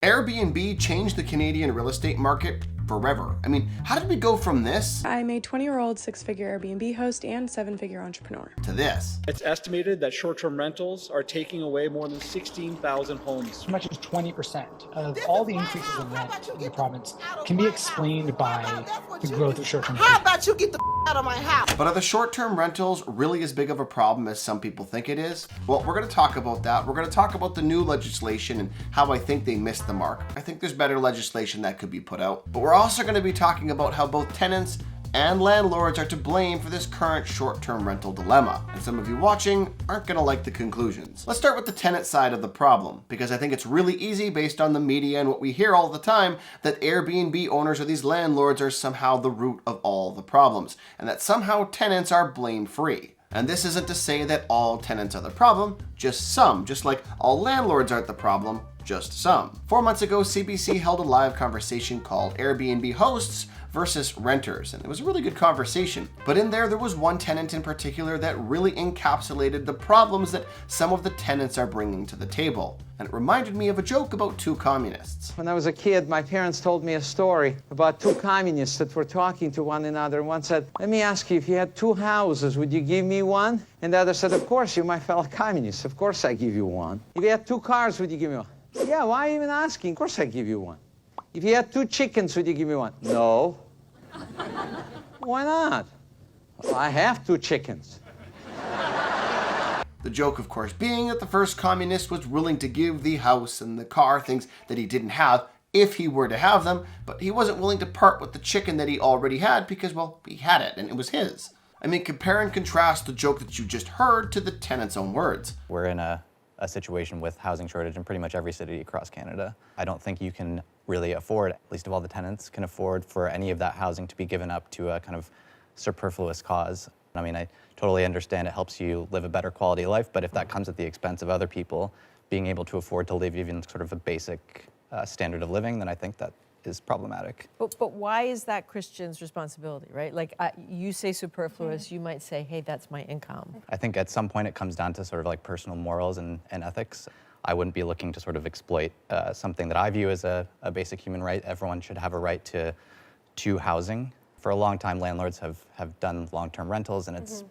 Airbnb changed the Canadian real estate market forever. I mean, how did we go from this I'm a 20-year-old six-figure Airbnb host and seven-figure entrepreneur. to this? It's estimated that short-term rentals are taking away more than 16,000 homes. As much as 20% of all the increases in rent in the province can be explained by the growth of short-term rentals. How about you get the out of my house? But are the short-term rentals really as big of a problem as some people think it is? Well, we're going to talk about that. We're going to talk about the new legislation and how I think they missed the mark. I think there's better legislation that could be put out. But we're also going to be talking about how both tenants and landlords are to blame for this current short-term rental dilemma. And some of you watching aren't going to like the conclusions. Let's start with the tenant side of the problem, because I think it's really easy based on the media and what we hear all the time that Airbnb owners or these landlords are somehow the root of all the problems, and that somehow tenants are blame-free. And this isn't to say that all tenants are the problem, just some, just like all landlords aren't the problem, just some. 4 months ago, CBC held a live conversation called Airbnb Hosts versus Renters, and it was a really good conversation. But in there was one tenant in particular that really encapsulated the problems that some of the tenants are bringing to the table. And it reminded me of a joke about two communists. When I was a kid, my parents told me a story about two communists that were talking to one another. One said, "Let me ask you, if you had two houses, would you give me one?" And the other said, "Of course, you're my fellow communist. Of course I give you one." "If you had two cars, would you give me one?" "Yeah, why are you even asking? Of course I give you one." "If you had two chickens, would you give me one?" "No." "Why not?" "Well, I have two chickens." The joke, of course, being that the first communist was willing to give the house and the car, things that he didn't have, if he were to have them, but he wasn't willing to part with the chicken that he already had because, well, he had it and it was his. I mean, compare and contrast the joke that you just heard to the tenant's own words. We're in a situation with housing shortage in pretty much every city across Canada. I don't think you can really afford, at least of all the tenants, can afford for any of that housing to be given up to a kind of superfluous cause. I mean, I totally understand it helps you live a better quality of life, but if that comes at the expense of other people being able to afford to live even sort of a basic standard of living, then I think that is problematic. But why is that Christian's responsibility, right? Like you say superfluous, you might say, hey, that's my income. I think at some point it comes down to sort of like personal morals and ethics. I wouldn't be looking to sort of exploit something that I view as a basic human right. Everyone should have a right to housing. For a long time, landlords have done long-term rentals, and it's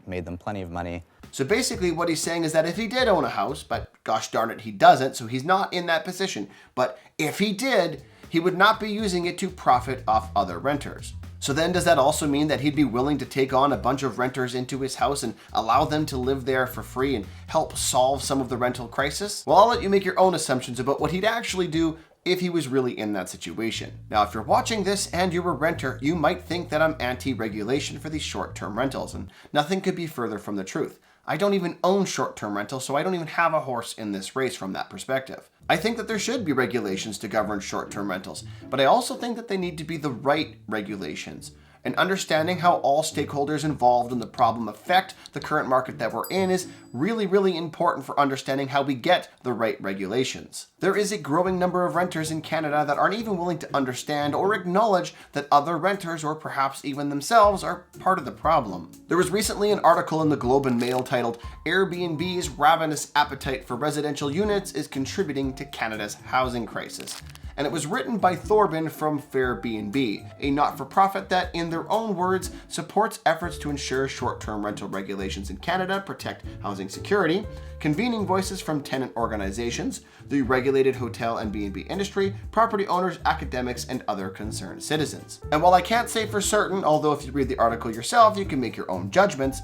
made them plenty of money. So basically what he's saying is that if he did own a house, but gosh darn it, he doesn't, so he's not in that position. But if he did, he would not be using it to profit off other renters. So then does that also mean that he'd be willing to take on a bunch of renters into his house and allow them to live there for free and help solve some of the rental crisis? Well, I'll let you make your own assumptions about what he'd actually do if he was really in that situation. Now, if you're watching this and you're a renter, you might think that I'm anti-regulation for these short-term rentals, and nothing could be further from the truth. I don't even own short-term rentals, so I don't even have a horse in this race from that perspective. I think that there should be regulations to govern short-term rentals, but I also think that they need to be the right regulations. And understanding how all stakeholders involved in the problem affect the current market that we're in is really, really important for understanding how we get the right regulations. There is a growing number of renters in Canada that aren't even willing to understand or acknowledge that other renters, or perhaps even themselves, are part of the problem. There was recently an article in the Globe and Mail titled, "Airbnb's Ravenous Appetite for Residential Units is Contributing to Canada's Housing Crisis." And it was written by Thorben from Fairbnb, a not-for-profit that, in their own words, supports efforts to ensure short-term rental regulations in Canada protect housing security, convening voices from tenant organizations, the regulated hotel and B&B industry, property owners, academics, and other concerned citizens. And while I can't say for certain, although if you read the article yourself, you can make your own judgments,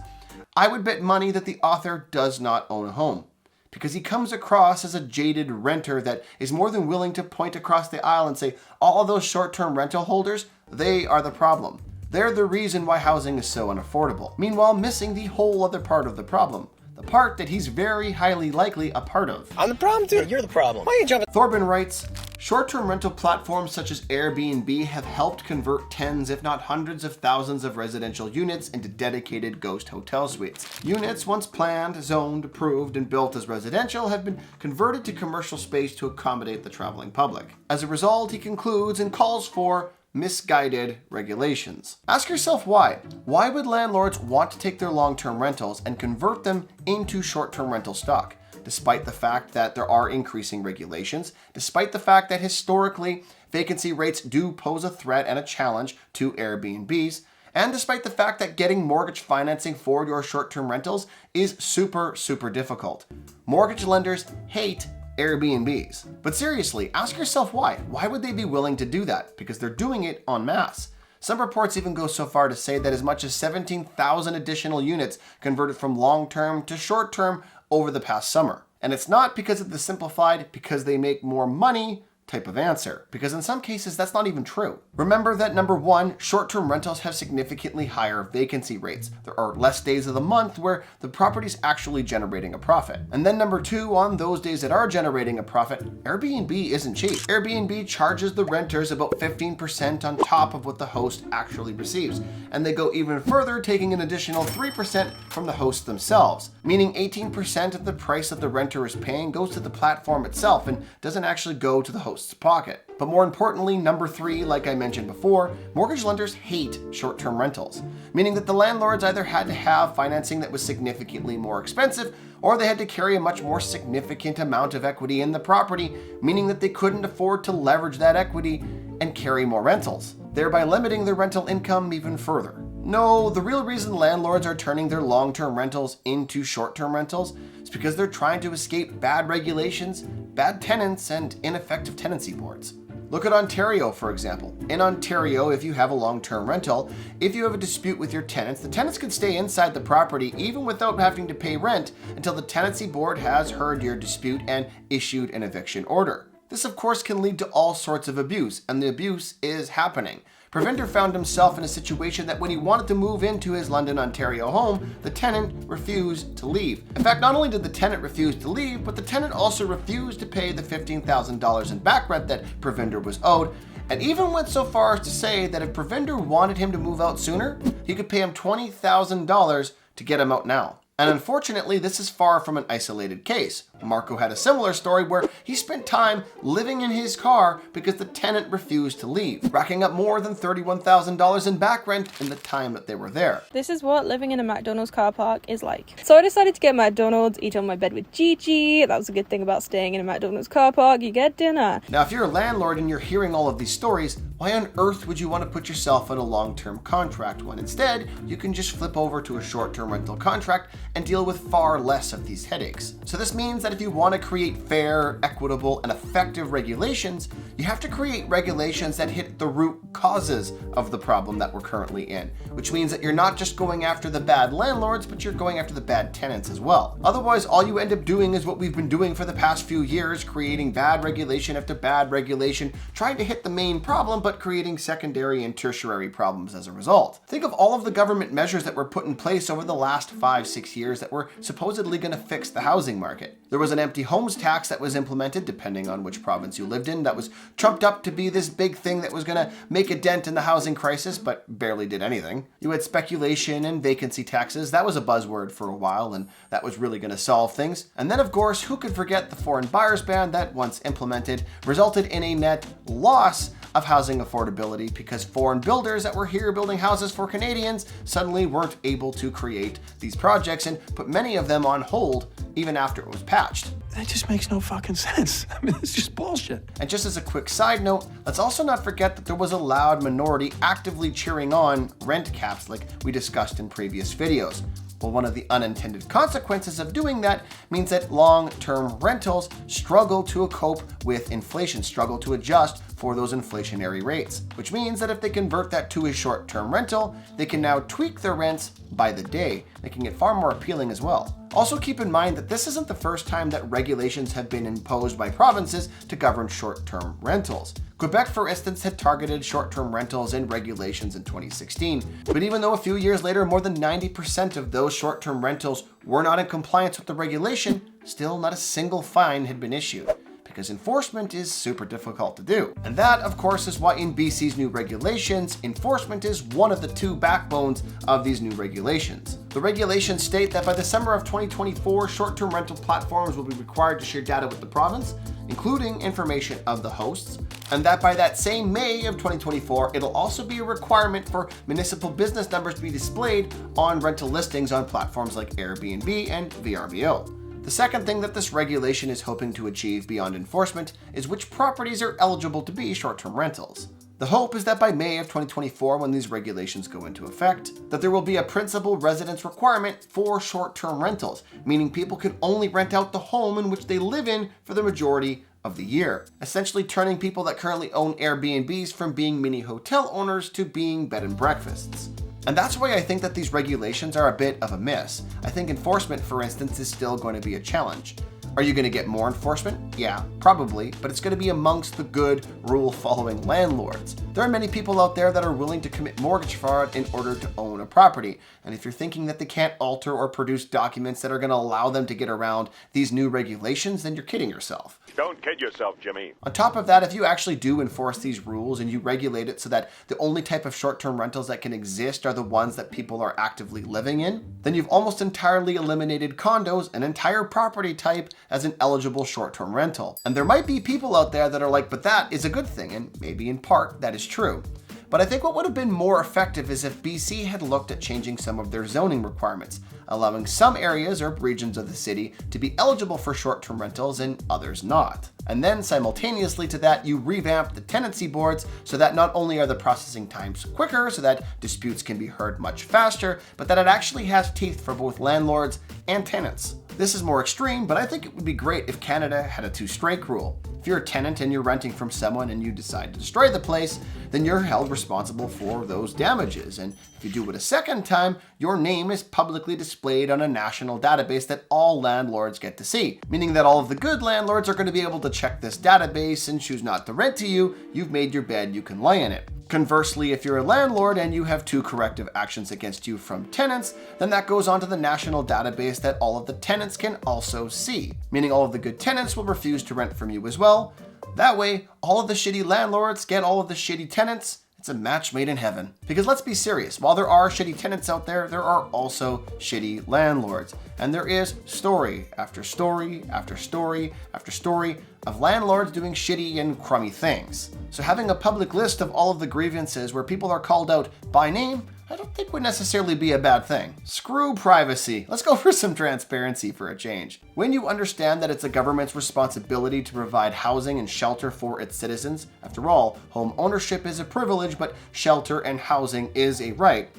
I would bet money that the author does not own a home, because he comes across as a jaded renter that is more than willing to point across the aisle and say, all of those short-term rental holders, they are the problem. They're the reason why housing is so unaffordable. Meanwhile, missing the whole other part of the problem. The part that he's very highly likely a part of. I'm the problem, dude. You're the problem. Why are you jumping? Thorben writes, short-term rental platforms such as Airbnb have helped convert tens, if not hundreds of thousands of residential units into dedicated ghost hotel suites. Units once planned, zoned, approved, and built as residential have been converted to commercial space to accommodate the traveling public. As a result, he concludes and calls for misguided regulations. Ask yourself why. Why would landlords want to take their long-term rentals and convert them into short-term rental stock? despite the fact that there are increasing regulations, despite the fact that historically vacancy rates do pose a threat and a challenge to Airbnbs, and despite the fact that getting mortgage financing for your short-term rentals is super, super difficult. Mortgage lenders hate Airbnbs. But seriously, ask yourself why. Why would they be willing to do that? Because they're doing it en masse. Some reports even go so far to say that as much as 17,000 additional units converted from long-term to short-term over the past summer. And it's not because of the simplified, because they make more money type of answer, because in some cases that's not even true. Remember that number one, short-term rentals have significantly higher vacancy rates. There are less days of the month where the property's actually generating a profit. And then number two, on those days that are generating a profit, Airbnb isn't cheap. Airbnb charges the renters about 15% on top of what the host actually receives. And they go even further, taking an additional 3% from the hosts themselves, meaning 18% of the price that the renter is paying goes to the platform itself and doesn't actually go to the host's pocket. But more importantly, number three, like I mentioned before, mortgage lenders hate short-term rentals, meaning that the landlords either had to have financing that was significantly more expensive, or they had to carry a much more significant amount of equity in the property, meaning that they couldn't afford to leverage that equity and carry more rentals, thereby limiting their rental income even further. No, the real reason landlords are turning their long-term rentals into short-term rentals is because they're trying to escape bad regulations, bad tenants, and ineffective tenancy boards. Look at Ontario, for example. In Ontario, if you have a long-term rental, if you have a dispute with your tenants, the tenants can stay inside the property even without having to pay rent until the tenancy board has heard your dispute and issued an eviction order. This, of course, can lead to all sorts of abuse, and the abuse is happening. Preventer found himself in a situation that when he wanted to move into his London, Ontario home, the tenant refused to leave. In fact, not only did the tenant refuse to leave, but the tenant also refused to pay the $15,000 in back rent that Preventer was owed, and even went so far as to say that if Preventer wanted him to move out sooner, he could pay him $20,000 to get him out now. And unfortunately, this is far from an isolated case. Marco had a similar story where he spent time living in his car because the tenant refused to leave, racking up more than $31,000 in back rent in the time that they were there. This is what living in a McDonald's car park is like. So I decided to get McDonald's, eat on my bed with Gigi. That was a good thing about staying in a McDonald's car park. You get dinner. Now, if you're a landlord and you're hearing all of these stories, why on earth would you want to put yourself in a long-term contract when instead you can just flip over to a short-term rental contract and deal with far less of these headaches? So this means that if you want to create fair, equitable, and effective regulations, you have to create regulations that hit the root causes of the problem that we're currently in, which means that you're not just going after the bad landlords, but you're going after the bad tenants as well. Otherwise, all you end up doing is what we've been doing for the past few years, creating bad regulation after bad regulation, trying to hit the main problem, but creating secondary and tertiary problems as a result. Think of all of the government measures that were put in place over the last 5-6 years that were supposedly going to fix the housing market. There was an empty homes tax that was implemented, depending on which province you lived in, that was trumped up to be this big thing that was going to make a dent in the housing crisis, but barely did anything. You had speculation and vacancy taxes. That was a buzzword for a while, and that was really going to solve things. And then, of course, who could forget the foreign buyers ban that, once implemented, resulted in a net loss of housing affordability because foreign builders that were here building houses for Canadians suddenly weren't able to create these projects and put many of them on hold even after it was patched. That just makes no fucking sense. I mean, it's just bullshit. And just as a quick side note, let's also not forget that there was a loud minority actively cheering on rent caps like we discussed in previous videos. Well, one of the unintended consequences of doing that means that long-term rentals struggle to cope with inflation, struggle to adjust for those inflationary rates, which means that if they convert that to a short-term rental, they can now tweak their rents by the day, making it far more appealing as well. Also keep in mind that this isn't the first time that regulations have been imposed by provinces to govern short-term rentals. Quebec, for instance, had targeted short-term rentals in regulations in 2016, but even though a few years later more than 90% of those short-term rentals were not in compliance with the regulation, still not a single fine had been issued, because enforcement is super difficult to do. And that, of course, is why in BC's new regulations, enforcement is one of the two backbones of these new regulations. The regulations state that by the summer of 2024, short-term rental platforms will be required to share data with the province, including information of the hosts, and that by that same May of 2024, it'll also be a requirement for municipal business numbers to be displayed on rental listings on platforms like Airbnb and VRBO. The second thing that this regulation is hoping to achieve beyond enforcement is which properties are eligible to be short-term rentals. The hope is that by May of 2024, when these regulations go into effect, that there will be a principal residence requirement for short-term rentals, meaning people can only rent out the home in which they live in for the majority of the year, essentially turning people that currently own Airbnbs from being mini hotel owners to being bed and breakfasts. And that's why I think that these regulations are a bit of a miss. I think enforcement, for instance, is still going to be a challenge. Are you going to get more enforcement? Yeah, probably, but it's going to be amongst the good, rule-following landlords. There are many people out there that are willing to commit mortgage fraud in order to own a property. And if you're thinking that they can't alter or produce documents that are going to allow them to get around these new regulations, then you're kidding yourself. Don't kid yourself, Jimmy. On top of that, if you actually do enforce these rules and you regulate it so that the only type of short-term rentals that can exist are the ones that people are actively living in, then you've almost entirely eliminated condos, an entire property type, as an eligible short-term rental. And there might be people out there that are like, but that is a good thing, and maybe in part that is true. But I think what would have been more effective is if BC had looked at changing some of their zoning requirements, allowing some areas or regions of the city to be eligible for short-term rentals and others not. And then simultaneously to that, you revamp the tenancy boards so that not only are the processing times quicker so that disputes can be heard much faster, but that it actually has teeth for both landlords and tenants. This is more extreme, but I think it would be great if Canada had a two-strike rule. If you're a tenant and you're renting from someone and you decide to destroy the place, then you're held responsible for those damages. And if you do it a second time, your name is publicly displayed on a national database that all landlords get to see, meaning that all of the good landlords are going to be able to check this database and choose not to rent to you. You've made your bed, you can lay in it. Conversely, if you're a landlord and you have two corrective actions against you from tenants, then that goes onto the national database that all of the tenants can also see, meaning all of the good tenants will refuse to rent from you as well. That way, all of the shitty landlords get all of the shitty tenants. It's a match made in heaven. Because let's be serious, while there are shitty tenants out there, there are also shitty landlords. And there is story after story after story after story of landlords doing shitty and crummy things. So having a public list of all of the grievances where people are called out by name, I don't think would necessarily be a bad thing. Screw privacy. Let's go for some transparency for a change. When you understand that it's a government's responsibility to provide housing and shelter for its citizens, after all, home ownership is a privilege, but shelter and housing is a right,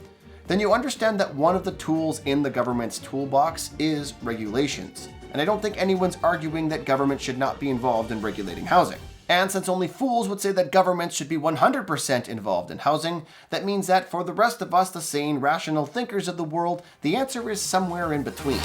then you understand that one of the tools in the government's toolbox is regulations. And I don't think anyone's arguing that government should not be involved in regulating housing. And since only fools would say that governments should be 100% involved in housing, that means that for the rest of us, the sane, rational thinkers of the world, the answer is somewhere in between.